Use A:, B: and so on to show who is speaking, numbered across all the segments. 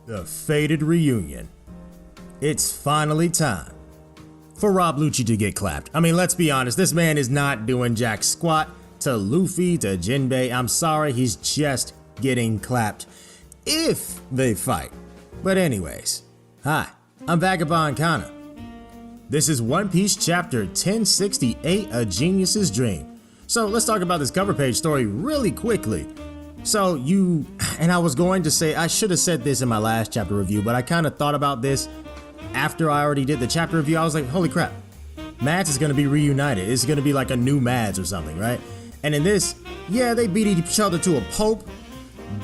A: The fated reunion. It's finally time for Rob Lucci to get clapped. I mean, let's be honest, this man is not doing jack squat to Luffy, to Jinbei. I'm sorry, he's just getting clapped if they fight. But anyways, hi, I'm Vagabond Kana. This is One Piece chapter 1068, A Genius's Dream. So let's talk about this cover page story really quickly. So I was going to say, I should have said this in my last chapter review, but I kind of thought about this after I already did the chapter review. I was like, holy crap, Mads is going to be reunited. It's going to be like a new Mads or something, right? And in this, yeah, they beat each other to a pulp,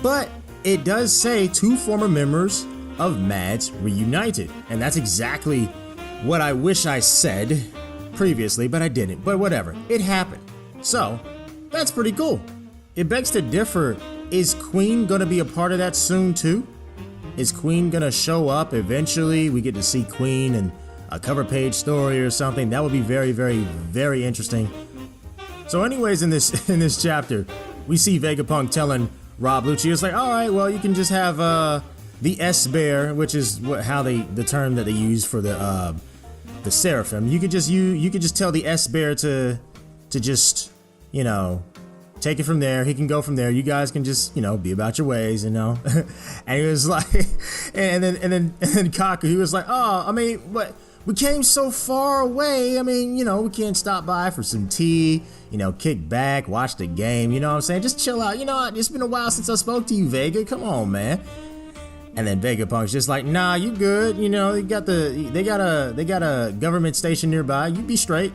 A: but it does say two former members of Mads reunited. And that's exactly what I wish I said previously, but I didn't. But whatever, it happened. So that's pretty cool. It begs to differ. Is Queen gonna be a part of that soon too? Is Queen gonna show up eventually? We get to see Queen in a cover page story or something. That would be very, very, very interesting. So anyways, in this chapter, we see Vegapunk telling Rob Lucci, it's like, all right, well, you can just have the S-Bear, which is the term that they use for the Seraphim. You could just tell the S-Bear to just, you know, take it from there. He can go from there. You guys can just, you know, be about your ways, you know. And he was like, and then Kaku, he was like, oh, I mean, what? We came so far away. I mean, you know, we can't stop by for some tea, you know, kick back, watch the game. You know what I'm saying? Just chill out. You know, it's been a while since I spoke to you, Vega. Come on, man. And then Vegapunk's just like, nah, you good. You know, they got a government station nearby. You be straight.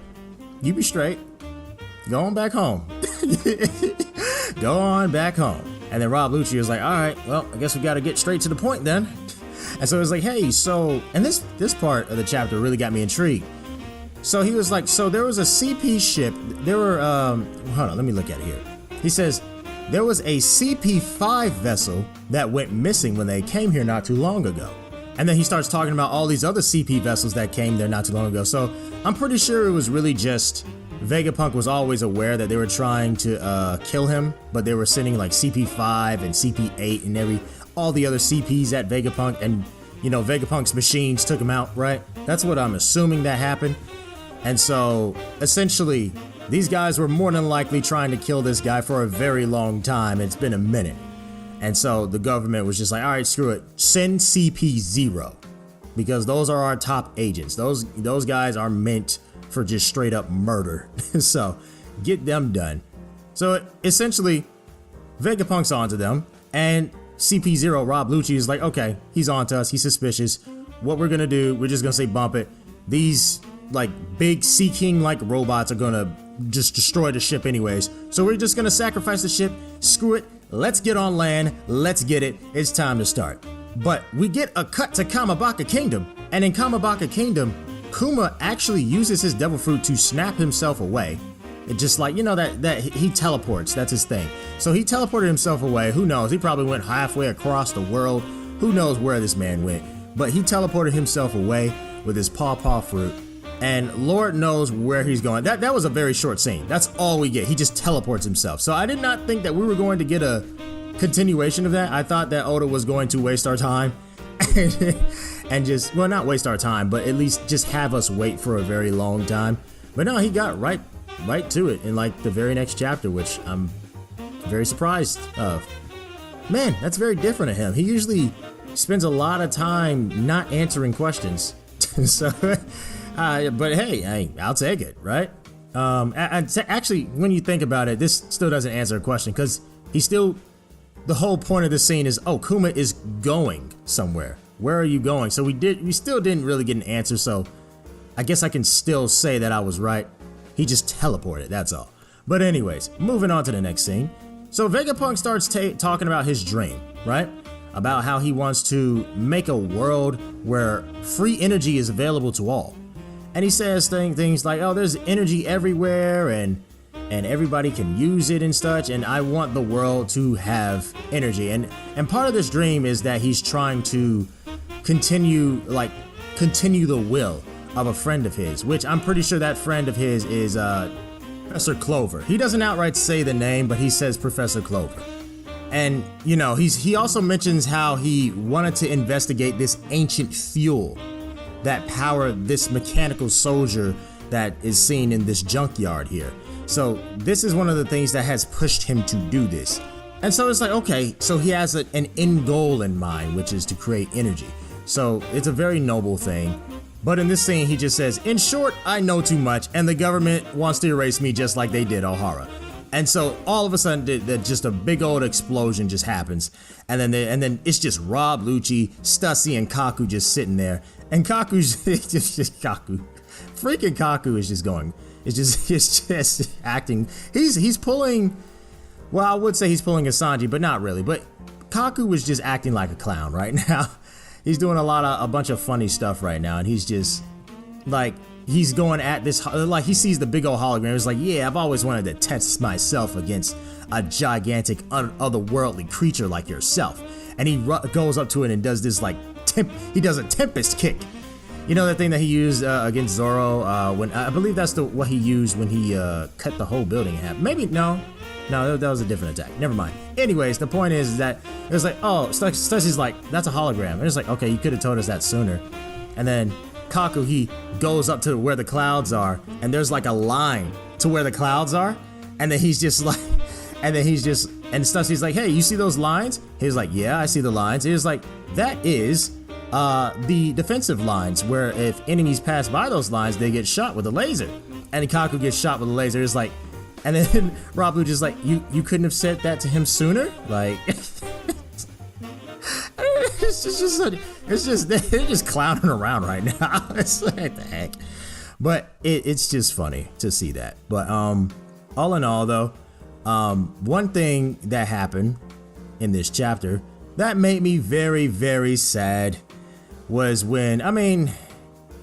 A: You be straight. Go on back home. Go on back home. And then Rob Lucci was like, all right, well, I guess we got to get straight to the point then. And so it was like, hey, so, and this part of the chapter really got me intrigued. So he was like, so there was a CP ship. There were, hold on, let me look at it here. He says, there was a CP5 vessel that went missing when they came here not too long ago. And then he starts talking about all these other CP vessels that came there not too long ago. So I'm pretty sure it was really just Vegapunk was always aware that they were trying to kill him, but they were sending like CP5 and CP8 and all the other CPs at Vegapunk, and you know, Vegapunk's machines took him out, right? That's what I'm assuming that happened. And so essentially these guys were more than likely trying to kill this guy for a very long time. It's been a minute. And so the government was just like, all right, screw it, send CP0, because those are our top agents. Those guys are meant for just straight up murder. So get them done. So essentially Vegapunk's onto them, and CP0, Rob Lucci, is like, okay, he's onto us, he's suspicious. What we're gonna do, we're just gonna say bump it. These like big Sea King like robots are gonna just destroy the ship anyways. So we're just gonna sacrifice the ship, screw it, let's get on land, let's get it, it's time to start. But we get a cut to Kamabaka Kingdom, and in Kamabaka Kingdom, Kuma actually uses his devil fruit to snap himself away. It just like, you know, that he teleports, that's his thing. So he teleported himself away. Who knows? He probably went halfway across the world. Who knows where this man went? But he teleported himself away with his paw fruit, and Lord knows where he's going. That was a very short scene. That's all we get. He just teleports himself. So I did not think that we were going to get a continuation of that. I thought that Oda was going to waste our time and just, well, not waste our time, but at least just have us wait for a very long time. But no, he got right to it in like the very next chapter, which I'm very surprised of. Man, that's very different of him. He usually spends a lot of time not answering questions. So, but hey, I'll take it, right? Actually, when you think about it, this still doesn't answer a question, because the whole point of this scene is, oh, Kuma is going somewhere. Where are you going? So we still didn't really get an answer, so I guess I can still say that I was right. He just teleported, that's all. But anyways, moving on to the next scene. So Vegapunk starts talking about his dream, right? About how he wants to make a world where free energy is available to all. And he says things like, oh, there's energy everywhere, and everybody can use it and such, and I want the world to have energy. And part of this dream is that he's trying to continue the will of a friend of his, which I'm pretty sure that friend of his is Professor Clover. He doesn't outright say the name, but he says Professor Clover. And, you know, he also mentions how he wanted to investigate this ancient fuel that powered this mechanical soldier that is seen in this junkyard here. So this is one of the things that has pushed him to do this. And so it's like, okay, so he has an end goal in mind, which is to create energy. So it's a very noble thing. But in this scene, he just says, in short, I know too much, and the government wants to erase me just like they did O'Hara. And so all of a sudden, just a big old explosion just happens, and then it's just Rob, Lucci, Stussy, and Kaku just sitting there, and Kaku's just Kaku, freaking Kaku is just going, it's just acting. He's pulling, well, I would say he's pulling a Sanji, but not really. But Kaku was just acting like a clown right now. He's doing a bunch of funny stuff right now, and he's just like. He's going at this, like he sees the big old hologram. He's like, yeah, I've always wanted to test myself against a gigantic, otherworldly creature like yourself. And he goes up to it and does this like, he does a Tempest kick. You know that thing that he used against Zoro? When I believe that's what he used when he cut the whole building in half. Maybe, no, that was a different attack. Never mind. Anyways, the point is that it was like, oh, Stussy's like, that's a hologram. And it's like, okay, you could have told us that sooner. And then Kaku, he goes up to where the clouds are, and there's like a line to where the clouds are, and then he's just like, and Stussy's like, hey, you see those lines? He's like, yeah, I see the lines. He's like, that is the defensive lines, where if enemies pass by those lines, they get shot with a laser. And Kaku gets shot with a laser. It's like, and then Rob Lucci's like, you couldn't have said that to him sooner? Like, they're just clowning around right now. It's like, the heck. But it's just funny to see that. But all in all though, one thing that happened in this chapter that made me very, very sad was when, I mean,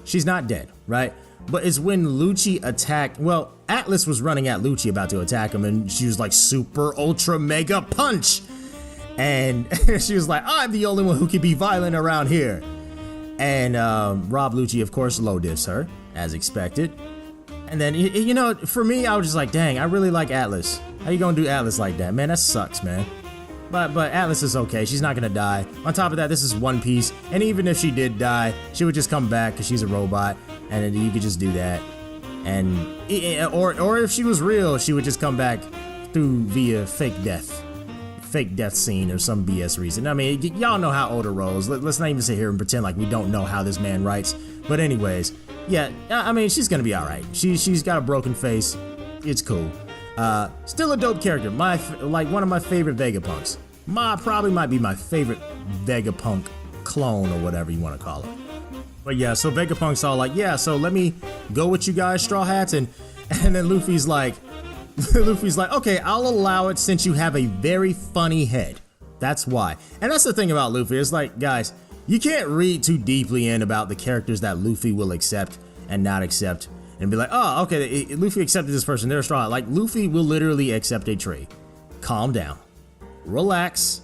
A: she's not dead, right? But it's when Lucci attacked, well, Atlas was running at Lucci about to attack him, and she was like, super ultra mega punch. And she was like, I'm the only one who can be violent around here. And Rob Lucci, of course, low diffs her, as expected. And then, you know, for me, I was just like, dang, I really like Atlas. How you gonna do Atlas like that? Man, that sucks, man. But Atlas is okay. She's not gonna die. On top of that, this is One Piece. And even if she did die, she would just come back because she's a robot. And then you could just do that. And, or if she was real, she would just come back via fake death scene or some BS reason. I mean, y'all know how Oda rolls. Let's not even sit here and pretend like we don't know how this man writes. But anyways, yeah, I mean, she's gonna be all right. She's got a broken face. It's cool. Still a dope character. Like one of my favorite Vegapunks. Probably might be my favorite Vegapunk clone or whatever you want to call it. But yeah, so Vegapunk's all like, yeah, so let me go with you guys, Straw Hats, and then Luffy's like, okay, I'll allow it since you have a very funny head. That's why. And that's the thing about Luffy. It's like, guys, you can't read too deeply in about the characters that Luffy will accept and not accept and be like, oh, okay, Luffy accepted this person, they're a straw hat. Like, Luffy will literally accept a trade. Calm down. Relax.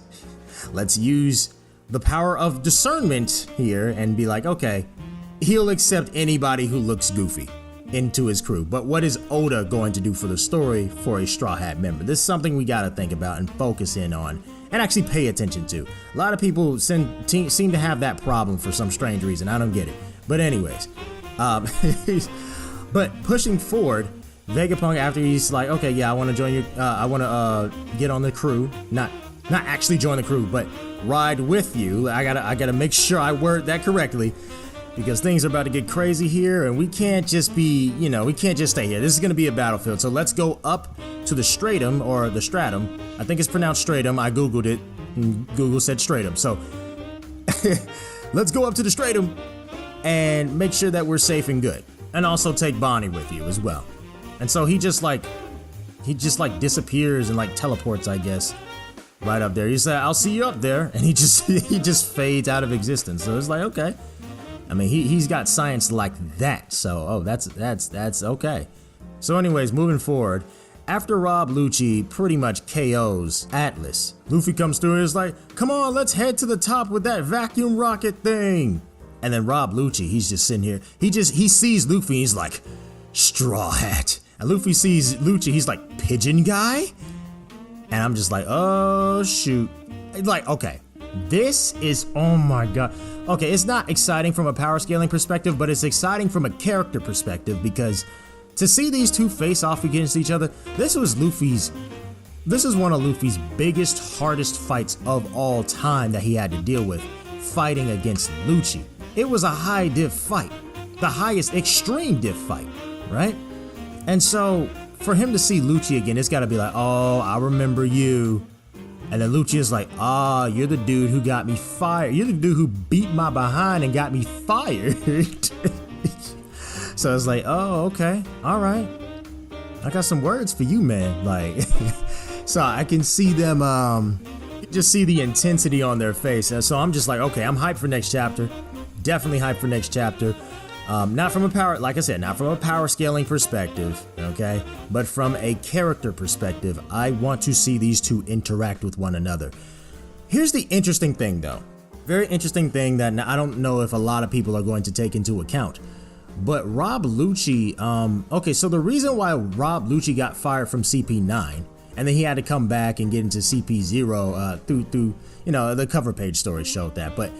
A: Let's use the power of discernment here and be like, okay, he'll accept anybody who looks goofy into his crew. But what is Oda going to do for the story for a Straw Hat member? This is something we got to think about and focus in on and actually pay attention to. A lot of people seem to have that problem for some strange reason. I don't get it. But anyways, but pushing forward, Vegapunk, after he's like, okay, yeah, I want to join you. I want to get on the crew, not actually join the crew, but ride with you. I gotta make sure I word that correctly, because things are about to get crazy here, and we can't just be, we can't just stay here. This is gonna be a battlefield. So let's go up to the stratum, or the stratum. I think it's pronounced stratum. I googled it, and Google said stratum. So let's go up to the stratum and make sure that we're safe and good, and also take Bonnie with you as well. And so he just disappears and like teleports, I guess, right up there. He said, "I'll see you up there," and he just fades out of existence. So it's like, okay. I mean, he's got science like that. So that's okay. So anyways, moving forward, after Rob Lucci pretty much KOs Atlas, Luffy comes through and is like, "Come on, let's head to the top with that vacuum rocket thing." And then Rob Lucci, he's just sitting here. He sees Luffy and he's like, "Straw Hat." And Luffy sees Lucci, he's like, "Pigeon guy?" And I'm just like, oh shoot. Like, okay, this is, oh my god. Okay, it's not exciting from a power scaling perspective, but it's exciting from a character perspective, because to see these two face off against each other, this is one of Luffy's biggest, hardest fights of all time that he had to deal with, fighting against Lucci. It was a high div fight, the highest extreme div fight, right? And so for him to see Lucci again, it's gotta be like, oh, I remember you. And then Lucci is like, ah, you're the dude who got me fired. You're the dude who beat my behind and got me fired. So it's like, oh, okay, all right. I got some words for you, man. Like, so I can see them, just see the intensity on their face. And so I'm just like, okay, I'm hyped for next chapter. Definitely hyped for next chapter. Not from a power, like I said, not from a power scaling perspective, okay, but from a character perspective. I want to see these two interact with one another. Here's the interesting thing, though. Very interesting thing that I don't know if a lot of people are going to take into account. But Rob Lucci, okay, so the reason why Rob Lucci got fired from CP9, and then he had to come back and get into CP0 through, you know, the cover page story showed that, but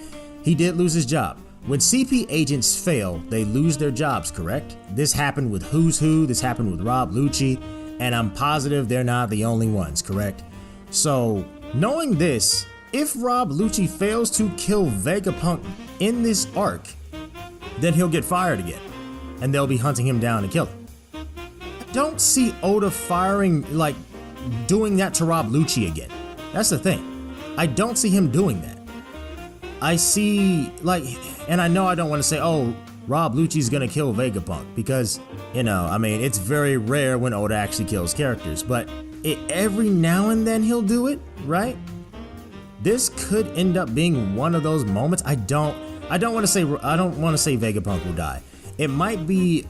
A: he did lose his job. When CP agents fail, they lose their jobs, correct? This happened with Who's Who, this happened with Rob Lucci, and I'm positive they're not the only ones, correct? So, knowing this, if Rob Lucci fails to kill VEGAPUNK in this arc, then he'll get fired again, and they'll be hunting him down to kill him. I don't see Oda doing that to Rob Lucci again. That's the thing. I don't see him doing that. I see, and I know I don't want to say, oh, Rob Lucci's gonna kill VEGAPUNK, because, you know, I mean, it's very rare when Oda actually kills characters, but every now and then he'll do it, right? This could end up being one of those moments. I don't want to say VEGAPUNK will die. It might be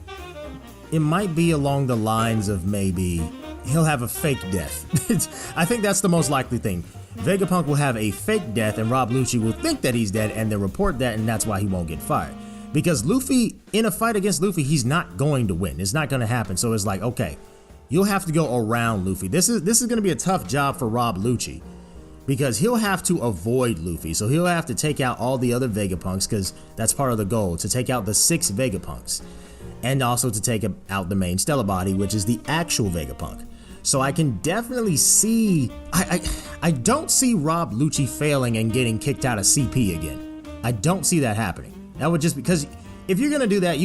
A: along the lines of maybe he'll have a fake death. I think that's the most likely thing. VEGAPUNK will have a fake death, and Rob Lucci will think that he's dead, and they'll report that, and that's why he won't get fired. Because Luffy, in a fight against Luffy, he's not going to win. It's not going to happen. So it's like, okay, you'll have to go around Luffy. This is going to be a tough job for Rob Lucci, because he'll have to avoid Luffy. So he'll have to take out all the other VEGAPUNKs, because that's part of the goal, to take out the 6 VEGAPUNKs, and also to take out the main Stella body, which is the actual VEGAPUNK. So I can definitely see, I don't see Rob Lucci failing and getting kicked out of CP again. I don't see that happening. That would just, because if you're gonna do that,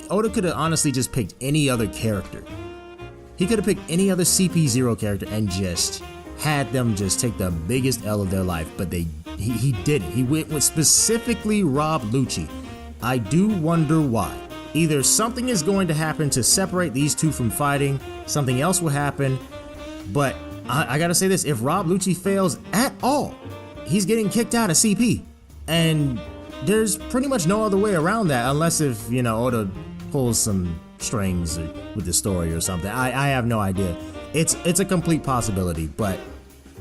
A: Oda could have honestly just picked any other character. He could have picked any other CP0 character and just had them just take the biggest L of their life, but he didn't. He went with specifically Rob Lucci. I do wonder why. Either something is going to happen to separate these two from fighting, something else will happen, but I gotta say this, if Rob Lucci fails at all, he's getting kicked out of CP. And there's pretty much no other way around that, unless if, you know, Oda pulls some strings with the story or something. I have no idea. It's a complete possibility, but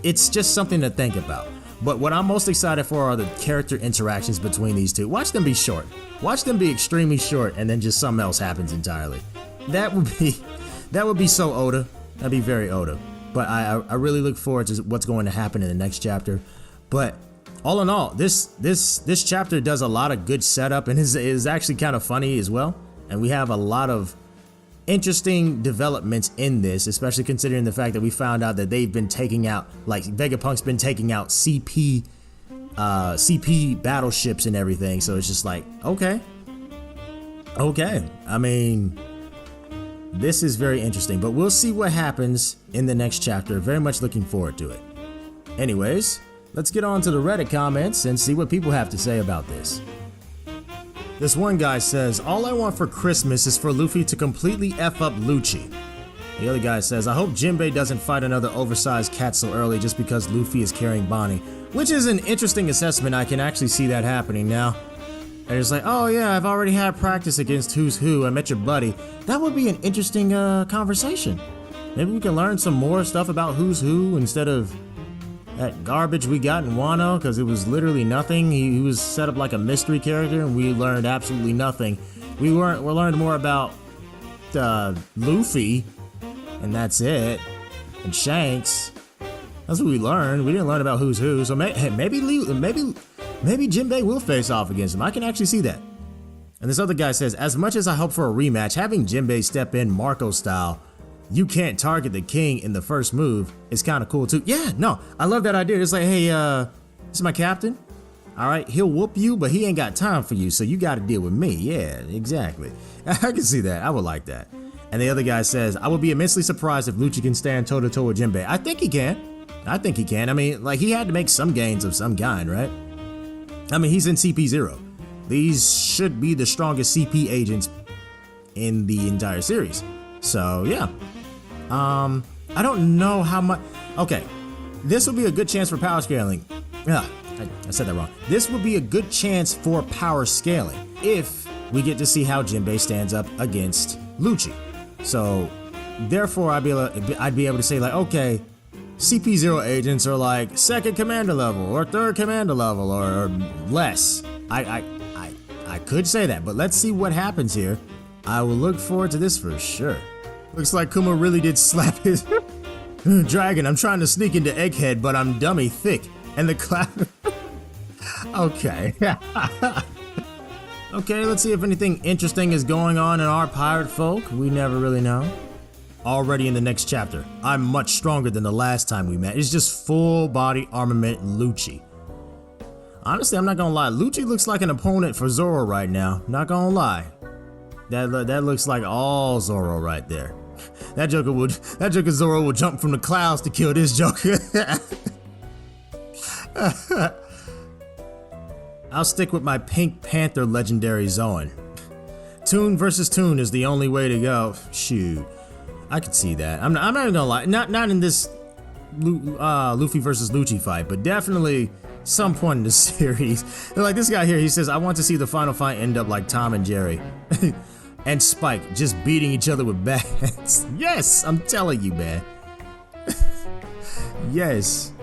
A: it's just something to think about. But what I'm most excited for are the character interactions between these two. Watch them be short. Watch them be extremely short, and then just something else happens entirely. That would be so Oda. That'd be very Oda. But I really look forward to what's going to happen in the next chapter. But all in all, this chapter does a lot of good setup, and is actually kind of funny as well. And we have a lot of interesting developments in this, especially considering the fact that we found out that they've been taking out, like, VEGAPUNK's been taking out CP battleships and everything. So it's just like, okay. I mean, this is very interesting, but we'll see what happens in the next chapter. Very much looking forward to it. Anyways, let's get on to the Reddit comments and see what people have to say about this. This one guy says, all I want for Christmas is for Luffy to completely F up Lucci. The other guy says, I hope Jinbei doesn't fight another oversized cat so early just because Luffy is carrying Bonnie. Which is an interesting assessment. I can actually see that happening now. And it's like, oh yeah, I've already had practice against Who's Who. I met your buddy. That would be an interesting conversation. Maybe we can learn some more stuff about Who's Who instead of that garbage we got in Wano, because it was literally nothing. He was set up like a mystery character, and we learned absolutely nothing. We learned more about Luffy, and that's it, and Shanks, That's what we learned. We didn't learn about who's who. So maybe Jinbei will face off against him. I can actually see that. And this other guy says, as much as I hope for a rematch, having Jinbei step in Marco style, you can't target the king in the first move, is kind of cool too. Yeah, no, I love that idea. It's like, hey, this is my captain. All right, he'll whoop you, but he ain't got time for you, so you got to deal with me. Yeah, exactly. I can see that. I would like that. And the other guy says, I would be immensely surprised if Lucci can stand toe-to-toe with Jinbei. I think he can. I think he can. I mean, like, he had to make some gains of some kind, right? I mean, he's in CP0. These should be the strongest CP agents in the entire series. So, yeah. I don't know how much... Okay, this would be a good chance for power scaling. Yeah, I said that wrong. This would be a good chance for power scaling if we get to see how Jinbei stands up against Lucci. So, therefore, I'd be able to say, like, okay, CP0 agents are like second commander level or third commander level or less. I could say that, but let's see what happens here. I will look forward to this for sure. Looks like Kuma really did slap his dragon. I'm trying to sneak into Egghead, but I'm dummy thick. And the clap. Okay. Okay, let's see if anything interesting is going on in our pirate folk. We never really know. Already in the next chapter, I'm much stronger than the last time we met. It's just full body armament Lucci. Honestly, I'm not gonna lie. Lucci looks like an opponent for Zoro right now. Not gonna lie. That looks like all Zoro right there. That Joker Zoro would jump from the clouds to kill this Joker. I'll stick with my Pink Panther legendary Zoan. Toon versus Toon is the only way to go. Shoot, I can see that. I'm not even gonna lie. Not in this Luffy versus Lucci fight, but definitely some point in the series. Like this guy here, he says, I want to see the final fight end up like Tom and Jerry. And Spike just beating each other with bats. Yes, I'm telling you, man. Yes.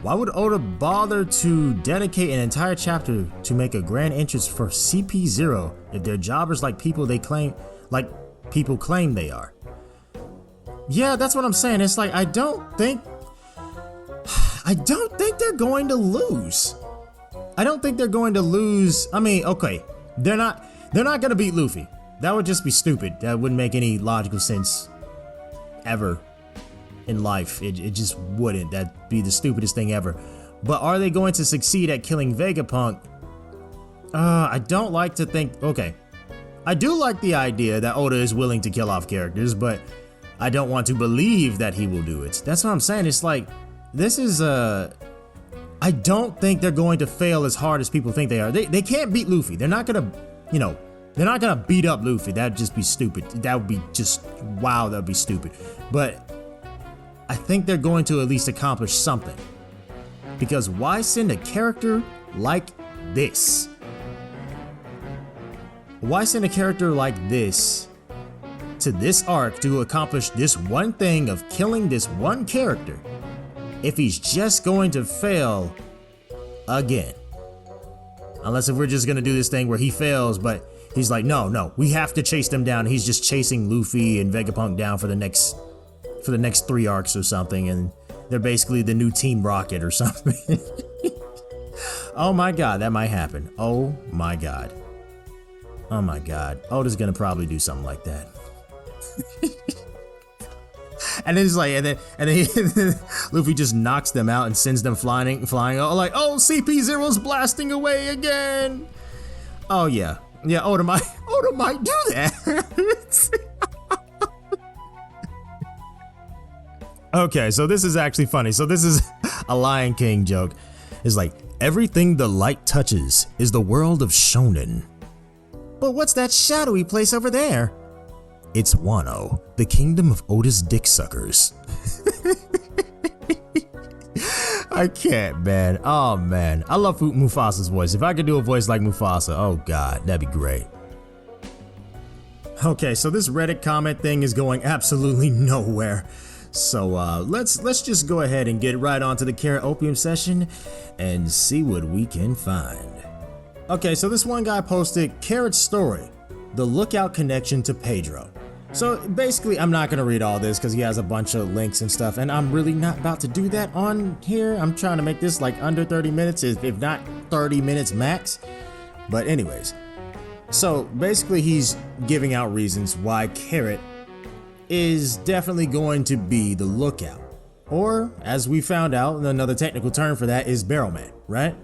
A: Why would Oda bother to dedicate an entire chapter to make a grand entrance for CP0 if they're jobbers like people claim they are? Yeah, that's what I'm saying. It's like I don't think they're going to lose. I don't think they're going to lose. I mean, okay, they're not going to beat Luffy. That would just be stupid. That wouldn't make any logical sense ever in life. It just wouldn't. That'd be the stupidest thing ever. But are they going to succeed at killing Vegapunk? I don't like to think. Okay, I do like the idea that Oda is willing to kill off characters, but I don't want to believe that he will do it. That's what I'm saying. It's like, this is I don't think they're going to fail as hard as people think they are. They can't beat Luffy. They're not gonna, they're not gonna beat up Luffy. That'd just be stupid. That would be just, wow, that'd be stupid. But I think they're going to at least accomplish something. Because why send a character like this? Why send a character like this to this arc to accomplish this one thing of killing this one character if he's just going to fail again? Unless if we're just gonna do this thing where he fails, but he's like, no, we have to chase them down. He's just chasing Luffy and Vegapunk down for the next 3 arcs or something, and they're basically the new Team Rocket or something. Oh my god, that might happen. Oh my god. Oh my god. Oda's gonna probably do something like that. And then it's like, and then Luffy just knocks them out and sends them flying. Oh, like, oh, CP0's blasting away again. Oh yeah, Oda might do that. Okay, so this is actually funny. So this is a Lion King joke. It's like, everything the light touches is the world of shonen. But what's that shadowy place over there? It's Wano, the kingdom of Oda's dick suckers. I can't, man. Oh man, I love Mufasa's voice. If I could do a voice like Mufasa, oh god, that'd be great. Okay, so this Reddit comment thing is going absolutely nowhere. So let's just go ahead and get right onto the Carrot Opium session and see what we can find. Okay, so this one guy posted Carrot's story, the Lookout connection to Pedro. So basically, I'm not gonna read all this because he has a bunch of links and stuff, and I'm really not about to do that on here. I'm trying to make this like under 30 minutes, if not 30 minutes max. But anyways, so basically he's giving out reasons why Carrot is definitely going to be the lookout. Or, as we found out, another technical term for that is barrelman, right?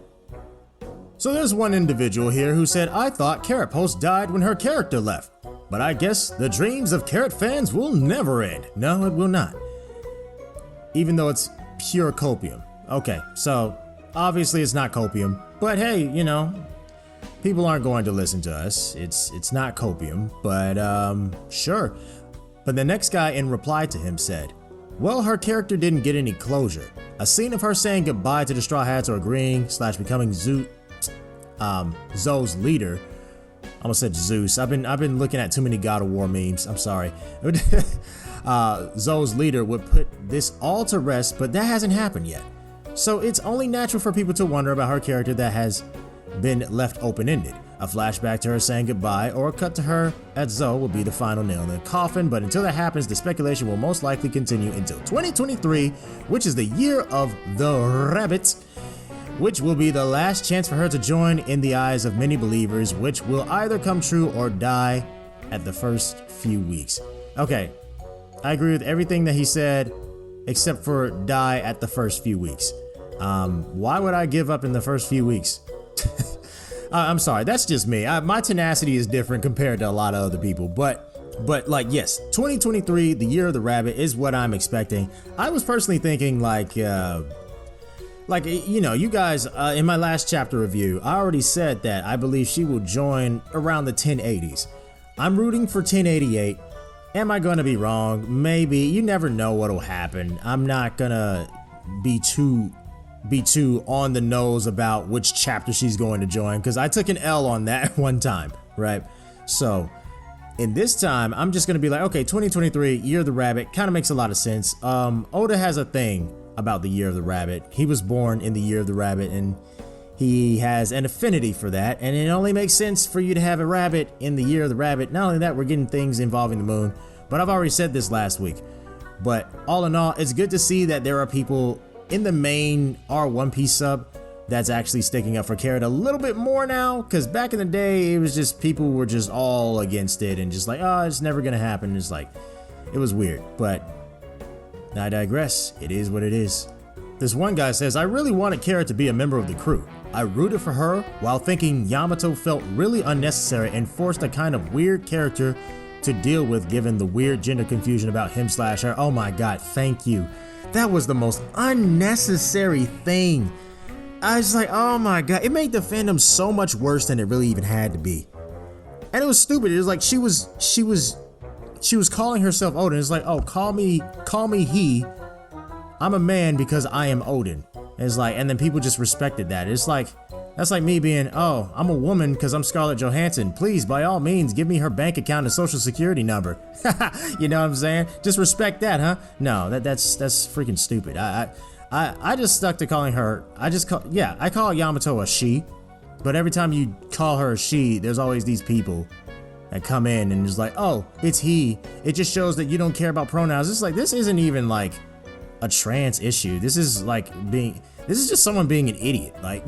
A: So there's one individual here who said, I thought Carrot Post died when her character left. But I guess the dreams of Carrot fans will never end. No, it will not. Even though it's pure copium. Okay, so obviously it's not copium, but hey, you know, people aren't going to listen to us. It's not copium, but sure. But the next guy in reply to him said, well, her character didn't get any closure. A scene of her saying goodbye to the Straw Hats or agreeing / becoming Zoe's leader. I almost said Zeus. I've been looking at too many God of War memes. I'm sorry. Zoe's leader would put this all to rest, but that hasn't happened yet. So it's only natural for people to wonder about her character that has been left open-ended. A flashback to her saying goodbye or a cut to her at Zoe will be the final nail in the coffin, but until that happens, the speculation will most likely continue until 2023, which is the year of the rabbit, which will be the last chance for her to join in the eyes of many believers, which will either come true or die at the first few weeks. Okay, I agree with everything that he said, except for die at the first few weeks. Why would I give up in the first few weeks? I'm sorry, that's just me. My tenacity is different compared to a lot of other people, but like, yes, 2023, the year of the rabbit, is what I'm expecting. I was personally thinking like, you know, you guys, in my last chapter review, I already said that I believe she will join around the 1080s. I'm rooting for 1088. Am I gonna be wrong? Maybe. You never know what'll happen. I'm not gonna be too on the nose about which chapter she's going to join, because I took an L on that one time, right? So in this time, I'm just gonna be like, okay, 2023, year of the rabbit, kind of makes a lot of sense. Oda has a thing about the year of the rabbit. He was born in the year of the rabbit, and he has an affinity for that, and it only makes sense for you to have a rabbit in the year of the rabbit. Not only that, we're getting things involving the moon, but I've already said this last week. But all in all, it's good to see that there are people in the main R1 Piece sub that's actually sticking up for Carrot a little bit more now, because back in the day, it was just people were just all against it and just like, oh, it's never gonna happen. It's like, it was weird, but I digress. It is what it is. This one guy says, I really wanted Carrot to be a member of the crew. I rooted for her while thinking Yamato felt really unnecessary and forced a kind of weird character to deal with given the weird gender confusion about him / her. Oh my god, thank you. That was the most unnecessary thing. I was like, oh my god, it made the fandom so much worse than it really even had to be. And it was stupid. It was like she was calling herself Odin. It's like, oh, call me he. I'm a man because I am Odin. It's like, and then people just respected that. It's like, that's like me being, oh, I'm a woman because I'm Scarlett Johansson. Please, by all means, give me her bank account and social security number. You know what I'm saying? Just respect that, huh? No, that's freaking stupid. I just stuck to calling her. I call Yamato a she, but every time you call her a she, there's always these people that come in and just like, oh, it's he. It just shows that you don't care about pronouns. It's like, this isn't even like a trans issue. This is just someone being an idiot. Like,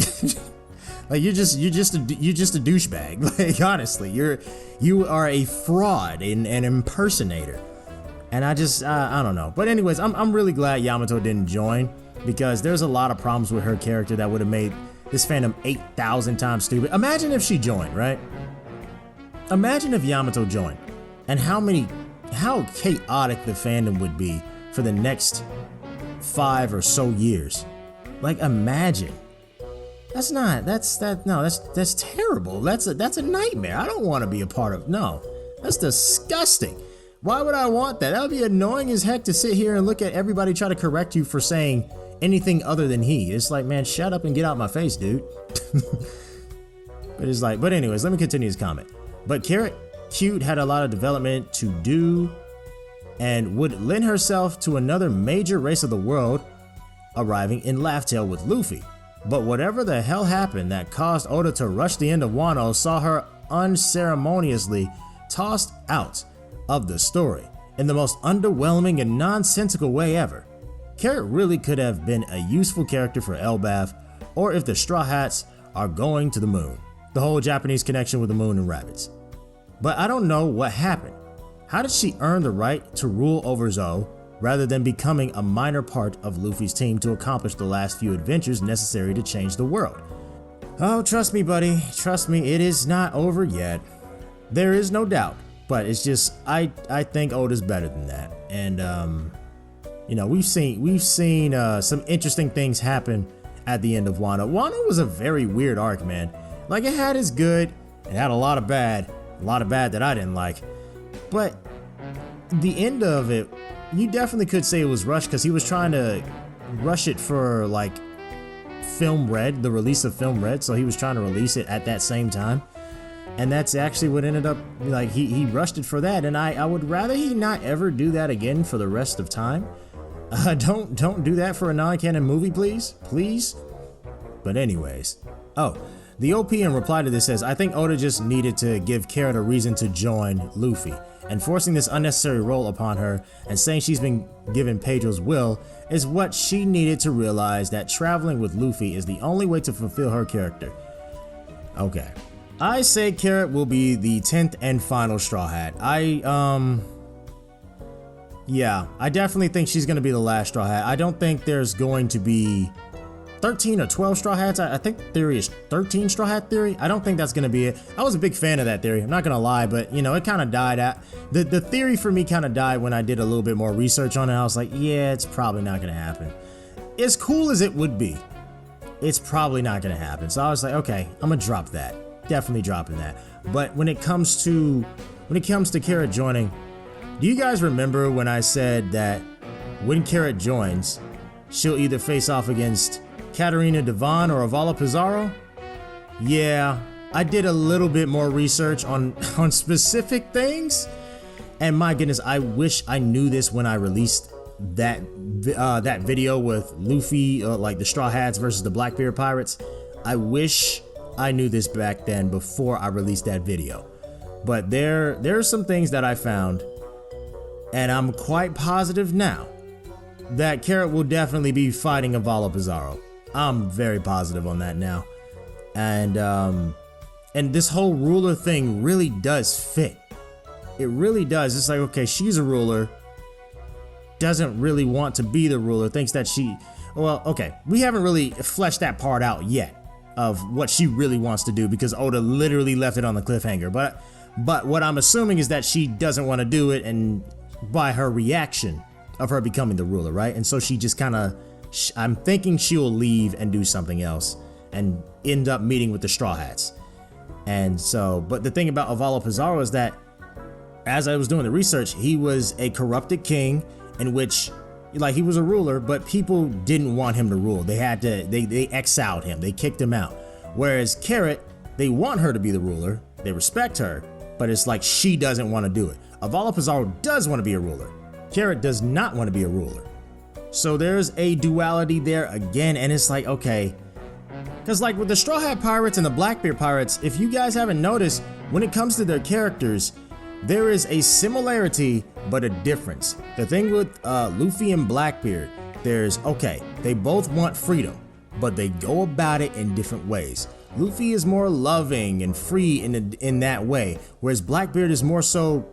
A: like you're just a douchebag. Like, honestly, you are a fraud and an impersonator. And I don't know. But anyways, I'm really glad Yamato didn't join, because there's a lot of problems with her character that would have made this fandom 8,000 times stupid. Imagine if she joined, right? Imagine if Yamato joined, and how chaotic the fandom would be for the next 5 or so years. Like, imagine. That's terrible. That's a nightmare. I don't want to be a part of. No, that's disgusting. Why would I want that? That would be annoying as heck to sit here and look at everybody try to correct you for saying anything other than he. It's like, man, shut up and get out my face, dude. But it's like, but anyways, let me continue his comment. But Carrot Cute had a lot of development to do and would lend herself to another major race of the world arriving in Laugh Tale with Luffy. But whatever the hell happened that caused Oda to rush the end of Wano saw her unceremoniously tossed out of the story in the most underwhelming and nonsensical way ever. Carrot really could have been a useful character for Elbaf, or if the Straw Hats are going to the moon. The whole Japanese connection with the moon and rabbits. But I don't know what happened. How did she earn the right to rule over Zou rather than becoming a minor part of Luffy's team to accomplish the last few adventures necessary to change the world? Oh, trust me, buddy. Trust me, it is not over yet. There is no doubt, but it's just I think Oda's better than that. And you know, we've seen some interesting things happen at the end of Wano. Wano was a very weird arc, man. Like, it had its good, it had a lot of bad that I didn't like. But the end of it, you definitely could say it was rushed because he was trying to rush it for like Film Red, the release of Film Red, so he was trying to release it at that same time. And that's actually what ended up, like, he rushed it for that, and I would rather he not ever do that again for the rest of time. Don't do that for a non-canon movie, please. Please. But anyways. Oh, the Opium reply to this says, I think Oda just needed to give Carrot a reason to join Luffy, and forcing this unnecessary role upon her and saying she's been given Pedro's will is what she needed to realize that traveling with Luffy is the only way to fulfill her character. Okay. I say Carrot will be the 10th and final Straw Hat. Yeah, I definitely think she's going to be the last Straw Hat. I don't think there's going to be 13 or 12 Straw Hats. I think the theory is 13 Straw Hat theory. I don't think that's going to be it. I was a big fan of that theory. I'm not going to lie, but you know, it kind of died at the theory for me kind of died when I did a little bit more research on it. I was like, yeah, it's probably not going to happen. As cool as it would be, it's probably not going to happen. So I was like, okay, I'm going to drop that. Definitely dropping that. But when it comes to Carrot joining, do you guys remember when I said that when Carrot joins, she'll either face off against Katarina Devon or Avala Pizarro? Yeah, I did a little bit more research on specific things, and my goodness, I wish I knew this when I released that video with Luffy, like the Straw Hats versus the Blackbeard Pirates. I wish I knew this back then before I released that video. But there are some things that I found, and I'm quite positive now that Carrot will definitely be fighting Avala Pizarro. I'm very positive on that now. And this whole ruler thing really does fit. It really does. It's like, okay, she's a ruler, doesn't really want to be the ruler, thinks that well, okay, we haven't really fleshed that part out yet of what she really wants to do because Oda literally left it on the cliffhanger. But what I'm assuming is that she doesn't want to do it, and by her reaction of her becoming the ruler, right? And so she just kind of, I'm thinking she'll leave and do something else and end up meeting with the Straw Hats. And so, but the thing about Avala Pizarro is that as I was doing the research, he was a corrupted king in which, like, he was a ruler, but people didn't want him to rule. They had to, they exiled him, they kicked him out. Whereas Carrot, they want her to be the ruler, they respect her, but it's like she doesn't want to do it. Avala Pizarro does want to be a ruler. Carrot does not want to be a ruler. So there's a duality there again, and it's like, okay, because like with the Straw Hat Pirates and the Blackbeard Pirates, if you guys haven't noticed, when it comes to their characters, there is a similarity but a difference. The thing with Luffy and Blackbeard, there's, okay, they both want freedom, but they go about it in different ways. Luffy is more loving and free in that way, whereas Blackbeard is more so,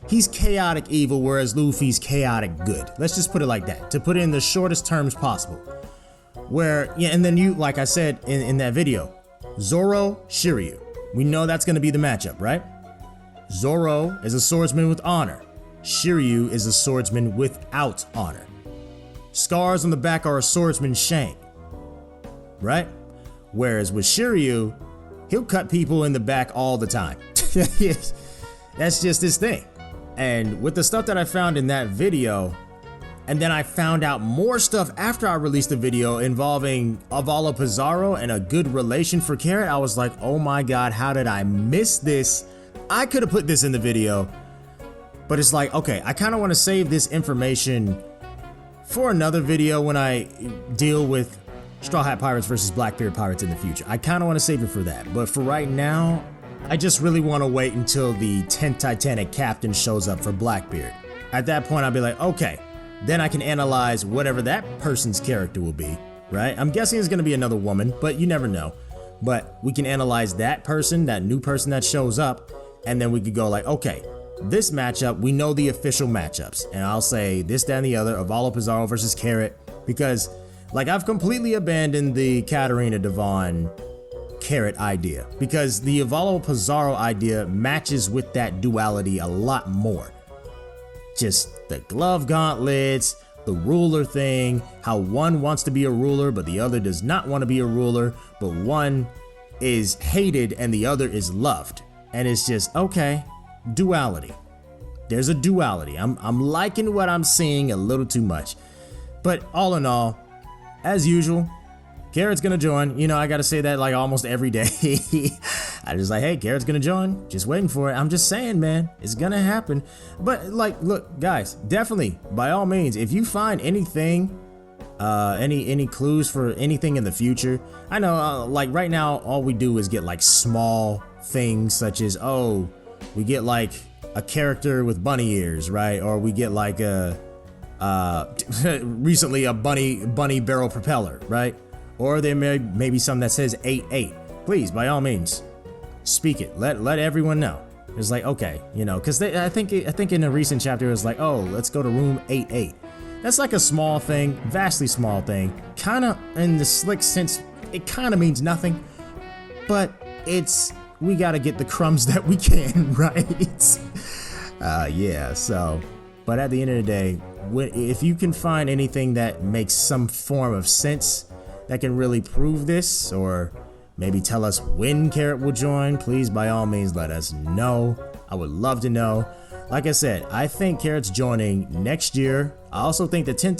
A: he's chaotic evil, whereas Luffy's chaotic good. Let's just put it like that, to put it in the shortest terms possible. Where, yeah, and then you, like I said in that video, Zoro, Shiryu. We know that's gonna be the matchup, right? Zoro is a swordsman with honor. Shiryu is a swordsman without honor. Scars on the back are a swordsman's shame, right? Whereas with Shiryu, he'll cut people in the back all the time. That's just his thing. And with the stuff that I found in that video, and then I found out more stuff after I released the video involving Avala Pizarro and a good relation for Carrot, I was like, oh my god, how did I miss this? I could have put this in the video, but it's like, okay, I kind of want to save this information for another video when I deal with Straw Hat Pirates versus Blackbeard Pirates in the future. I kind of want to save it for that, but for right now, I just really want to wait until the 10th Titanic captain shows up for Blackbeard. At that point, I'll be like, okay, then I can analyze whatever that person's character will be, right? I'm guessing it's going to be another woman, but you never know. But we can analyze that person, that new person that shows up, and then we could go like, okay, this matchup, we know the official matchups. And I'll say this, that, and the other, Avalo Pizarro versus Carrot, because like I've completely abandoned the Katarina Devon Carrot idea, because the Avalo Pizarro idea matches with that duality a lot more. Just the glove gauntlets, the ruler thing, how one wants to be a ruler but the other does not want to be a ruler, but one is hated and the other is loved. And it's just, okay, duality. There's a duality. I'm liking what I'm seeing a little too much. But all in all, as usual, Carrot's gonna join. You know, I gotta say that like almost every day. I just like, hey, Carrot's gonna join. Just waiting for it. I'm just saying, man, it's gonna happen. But like, look, guys, definitely, by all means, if you find anything, any clues for anything in the future, I know, like right now, all we do is get like small things such as, oh, we get like a character with bunny ears, right? Or we get like a, recently a bunny barrel propeller, right? Or there may be something that says 88. Please, by all means, speak it. Let everyone know. It's like, okay, you know, because I think in a recent chapter it was like, oh, let's go to room 88. That's like a small thing, vastly small thing. Kind of in the slick sense, it kind of means nothing, but we got to get the crumbs that we can, right? Yeah. So, but at the end of the day, if you can find anything that makes some form of sense, that can really prove this, or maybe tell us when Carrot will join, please by all means let us know. I would love to know. Like I said, I think Carrot's joining next year. I also think the 10th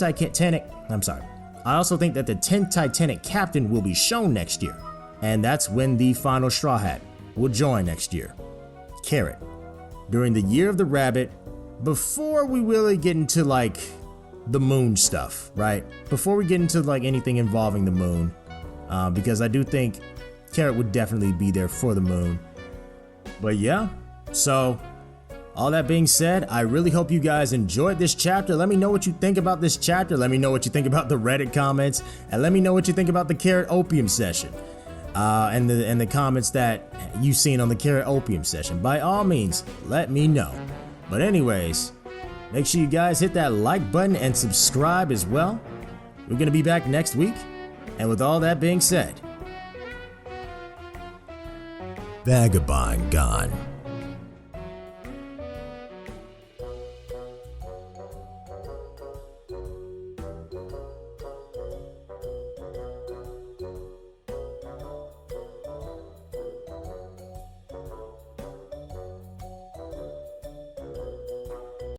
A: Titanic captain will be shown next year. And that's when the final Straw Hat will join next year. Carrot. During the year of the rabbit, before we really get into like the moon stuff, right? Before we get into like anything involving the moon, because I do think Carrot would definitely be there for the moon. But yeah, so all that being said, I really hope you guys enjoyed this chapter. Let me know what you think about this chapter. Let me know what you think about the Reddit comments, and let me know what you think about the Carrot Opium session, and the comments that you've seen on the Carrot Opium session. By all means, let me know. But anyways, make sure you guys hit that like button and subscribe as well. We're going to be back next week. And with all that being said, Vagabond gone.